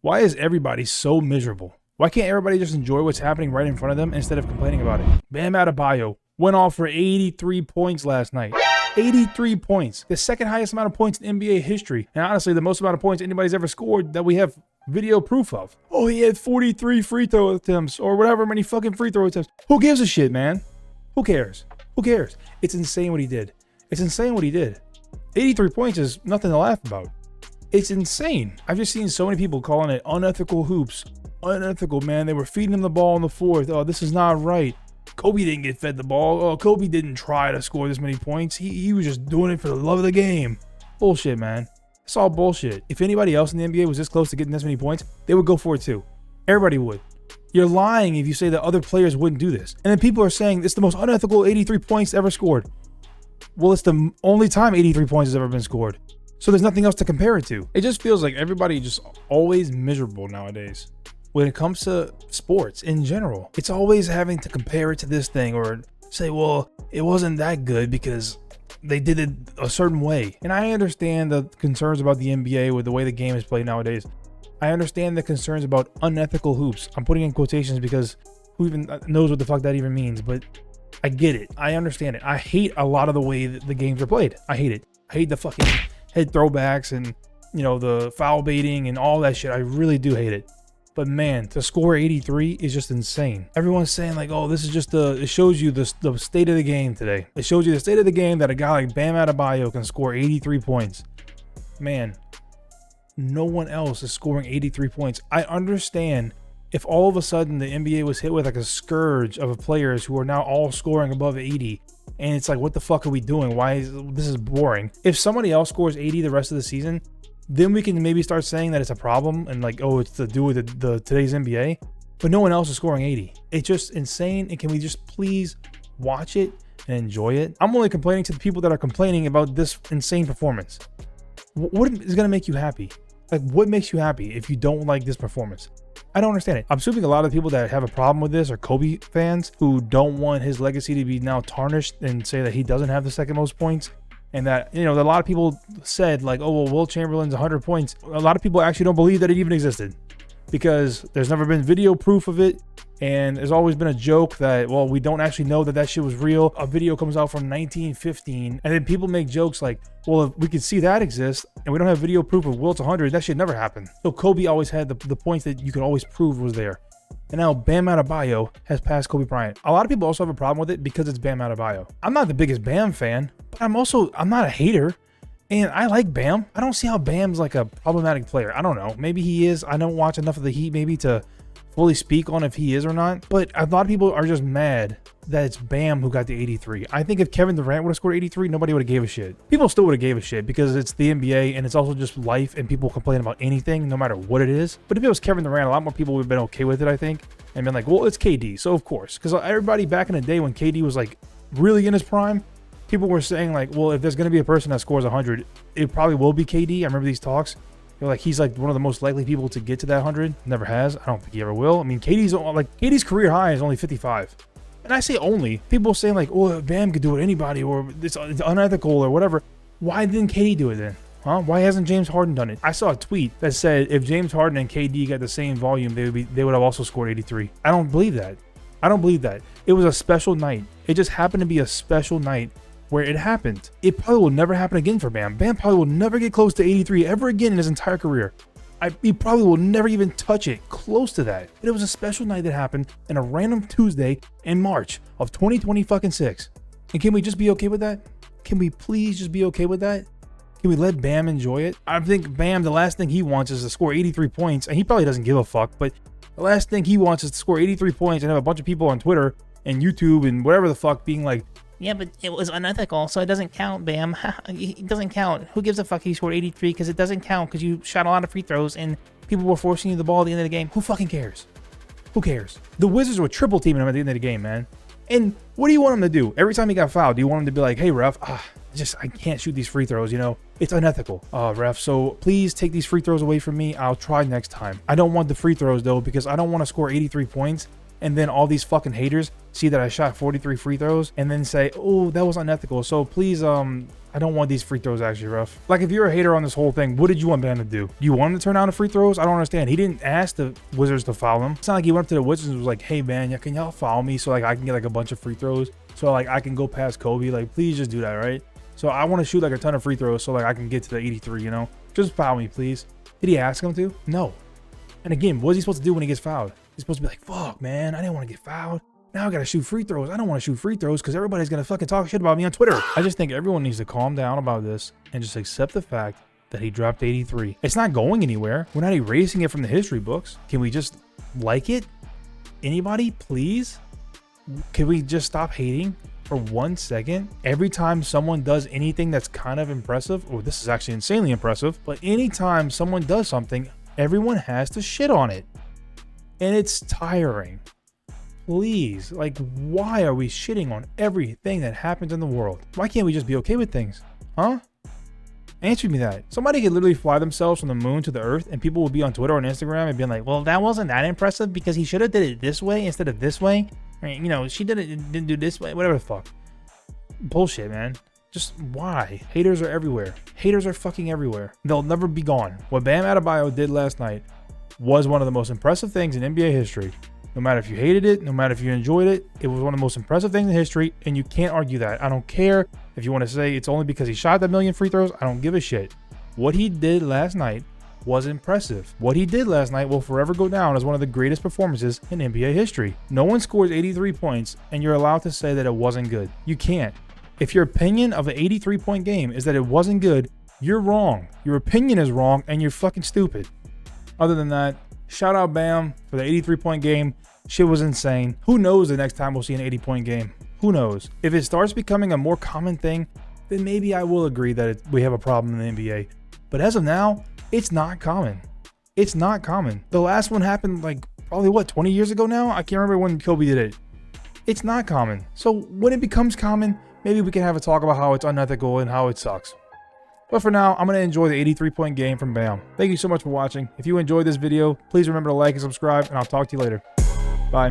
Why is everybody so miserable? Why can't everybody just enjoy what's happening right in front of them instead of complaining about it? Bam Adebayo went off for 83 points last night. 83 points. The second highest amount of points in NBA history. And honestly, the most amount of points anybody's ever scored that we have video proof of. Oh, he had 43 free throw attempts or whatever many fucking free throw attempts. Who gives a shit, man? Who cares? Who cares? It's insane what he did. It's insane what he did. 83 points is nothing to laugh about. It's insane. I've just seen so many people calling it unethical hoops. Unethical, man. They were feeding him the ball in the fourth. Oh, this is not right. Kobe didn't get fed the ball. Oh, Kobe didn't try to score this many points. He was just doing it for the love of the game. Bullshit, man. It's all bullshit. If anybody else in the NBA was this close to getting this many points, they would go for it too. Everybody would. You're lying if you say that other players wouldn't do this. And then people are saying it's the most unethical 83 points ever scored. Well, it's the only time 83 points has ever been scored. So there's nothing else to compare it to. It just feels like everybody just always miserable nowadays. When it comes to sports in general, it's always having to compare it to this thing or say, well, it wasn't that good because they did it a certain way. And I understand the concerns about the NBA with the way the game is played nowadays. I understand the concerns about unethical hoops. I'm putting in quotations because who even knows what the fuck that even means, but I get it. I understand it. I hate a lot of the way that the games are played. I hate it. I hate the fucking head throwbacks and, you know, the foul baiting and all that shit. I really do hate it. But man, to score 83 is just insane. Everyone's saying like, oh, this is just it shows you the state of the game today. It shows you the state of the game that a guy like Bam Adebayo can score 83 points. Man, no one else is scoring 83 points. I understand if all of a sudden the NBA was hit with like a scourge of players who are now all scoring above 80. And it's like, what the fuck are we doing? This is boring. If somebody else scores 80 the rest of the season, then we can maybe start saying that it's a problem and like, oh, it's to do with the today's NBA. But no one else is scoring 80. It's just insane. And can we just please watch it and enjoy it? I'm only complaining to the people that are complaining about this insane performance. What is going to make you happy? Like, what makes you happy if you don't like this performance? I don't understand it. I'm assuming a lot of people that have a problem with this are Kobe fans who don't want his legacy to be now tarnished and say that he doesn't have the second most points. And that, you know, a lot of people said like, oh, well, Will Chamberlain's 100 points. A lot of people actually don't believe that it even existed because there's never been video proof of it. And there's always been a joke that, well, we don't actually know that shit was real. A video comes out from 1915. And then people make jokes like, well, if we could see that exist and we don't have video proof of Wilt's 100, that shit never happened. So Kobe always had the points that you could always prove was there. And now Bam Adebayo has passed Kobe Bryant. A lot of people also have a problem with it because it's Bam Adebayo. I'm not the biggest Bam fan, but I'm not a hater. And I like Bam. I don't see how Bam's like a problematic player. I don't know. Maybe he is. I don't watch enough of the Heat maybe to fully speak on if he is or not. But a lot of people are just mad that it's Bam who got the 83. I think if Kevin Durant would have scored 83, nobody would have gave a shit. People still would have gave a shit because it's the NBA and it's also just life and people complain about anything, no matter what it is. But if it was Kevin Durant, a lot more people would have been okay with it, I think. And been like, well, it's KD. So of course, because everybody back in the day when KD was like really in his prime, people were saying like, well, if there's going to be a person that scores 100, it probably will be KD. I remember these talks. They're like, he's like one of the most likely people to get to that 100. Never has. I don't think he ever will. I mean, KD's career high is only 55. And I say only. People saying like, oh, Bam could do it anybody or it's unethical or whatever. Why didn't KD do it then? Huh? Why hasn't James Harden done it? I saw a tweet that said if James Harden and KD got the same volume, they would have also scored 83. I don't believe that. I don't believe that. It was a special night. It just happened to be a special night where it happened. It probably will never happen again for Bam. Bam probably will never get close to 83 ever again in his entire career. He probably will never even touch it close to that. But it was a special night that happened in a random Tuesday in March of 2026. And can we just be okay with that? Can we please just be okay with that? Can we let Bam enjoy it? I think Bam, the last thing he wants is to score 83 points, and he probably doesn't give a fuck, but the last thing he wants is to score 83 points and have a bunch of people on Twitter and YouTube and whatever the fuck being like, yeah, but it was unethical, so it doesn't count, Bam. It doesn't count. Who gives a fuck if you scored 83? Because it doesn't count because you shot a lot of free throws and people were forcing you the ball at the end of the game. Who fucking cares? Who cares? The Wizards were triple teaming him at the end of the game, man. And what do you want him to do? Every time he got fouled, do you want him to be like, hey, ref, I can't shoot these free throws, you know? It's unethical, ref, so please take these free throws away from me. I'll try next time. I don't want the free throws, though, because I don't want to score 83 points and then all these fucking haters see that I shot 43 free throws and then say, oh, that was unethical. So please, I don't want these free throws actually, rough. Like, if you're a hater on this whole thing, what did you want Bam to do? Do you want him to turn down the free throws? I don't understand. He didn't ask the Wizards to foul him. It's not like he went up to the Wizards and was like, hey, man, can y'all foul me so, like, I can get, like, a bunch of free throws? So, like, I can go past Kobe. Like, please just do that, right? So, I want to shoot, like, a ton of free throws so, like, I can get to the 83, you know? Just foul me, please. Did he ask him to? No. And again, what is he supposed to do when he gets fouled? He's supposed to be like, fuck, man, I didn't want to get fouled. Now I gotta shoot free throws. I don't want to shoot free throws because everybody's gonna fucking talk shit about me on Twitter. I just think everyone needs to calm down about this and just accept the fact that he dropped 83. It's not going anywhere. We're not erasing it from the history books. Can we just like it? Anybody, please? Can we just stop hating for 1 second? Every time someone does anything that's kind of impressive, or this is actually insanely impressive, but anytime someone does something, everyone has to shit on it. And it's tiring. Please, like, why are we shitting on everything that happens in the world? Why can't we just be okay with things? Huh? Answer me that. Somebody could literally fly themselves from the moon to the earth and people would be on Twitter and Instagram and being like, well, that wasn't that impressive because he should have did it this way instead of this way. Or, you know, she didn't do this way, whatever the fuck. Bullshit, man. Just why? Haters are everywhere. Haters are fucking everywhere. They'll never be gone. What Bam Adebayo did last night was one of the most impressive things in NBA history. No matter if you hated it, no matter if you enjoyed it, it was one of the most impressive things in history, and you can't argue that. I don't care if you want to say it's only because he shot that million free throws. I don't give a shit. What he did last night was impressive. What he did last night will forever go down as one of the greatest performances in NBA history. No one scores 83 points, and you're allowed to say that it wasn't good. You can't. If your opinion of an 83-point game is that it wasn't good, you're wrong. Your opinion is wrong, and you're fucking stupid. Other than that, shout out Bam for the 83-point game. Shit was insane. Who knows the next time we'll see an 80-point game? Who knows? If it starts becoming a more common thing, then maybe I will agree that we have a problem in the NBA. But as of now, it's not common. It's not common. The last one happened like probably 20 years ago now? I can't remember when Kobe did it. It's not common. So when it becomes common, maybe we can have a talk about how it's unethical and how it sucks. But for now, I'm going to enjoy the 83-point game from Bam. Thank you so much for watching. If you enjoyed this video, please remember to like and subscribe, and I'll talk to you later. Bye.